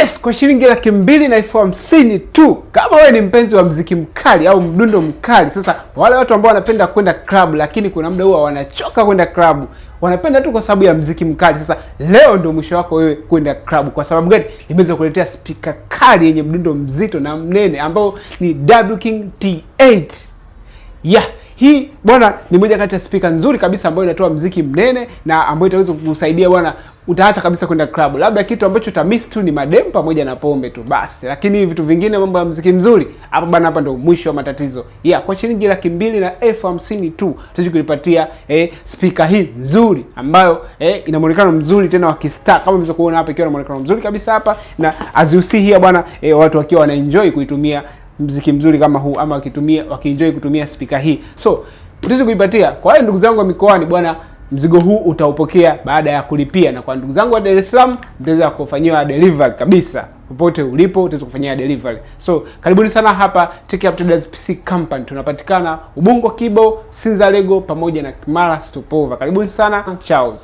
Yes, kwa shilingi 250,000 tu. Kama wewe ni mpenzi wa muziki mkali au mdundo mkali, sasa wale watu ambao wanapenda kwenda club lakini kuna muda huwa wanachoka kwenda club, wanapenda tu kwa sababu ya muziki mkali. Sasa leo ndio mwisho wako wewe kwenda club. Kwa sababu gani? Nimeweza kuletea speaker kali yenye mdundo mzito na mnene ambao ni W King T8. Hii bwana ni moja kati ya speaker nzuri kabisa ambayo inatoa muziki mnene na ambayo itaweza kukusaidia bwana, utaacha kabisa kwenda club. Labda kitu ambacho utamiss tu ni madem pamoja na pombe tu basi, lakini vitu vingine, mambo ya muziki mzuri hapa bwana, hapa ndio mwisho wa matatizo. Kwa shilingi 250,000 tu tutaweza kulipatia speaker hii nzuri ambayo ina muonekano mzuri tena wa kistar, kama mnaweza kuona hapa ikiwa na muonekano mzuri kabisa hapa, na as you see here bwana, watu wakiwa wanaenjoy kuitumia muziki mzuri kama huu, ama wakienjoy kutumia speaker hii. So utaweza kuipatia kwa wale ndugu zangu wa mikoani bwana, mzigo huu utaupokea baada ya kulipia, na kwa ndugu zangu wa Dar es Salaam mtaweza kufanyiwa delivery kabisa. Popote ulipo utaweza kufanyia delivery. So karibuni sana hapa Tech Up Traders PC Company. Tunapatikana Ubungo, Kibo, Sinza, Lego pamoja na Kimara Stopova. Karibuni sana. Ciao.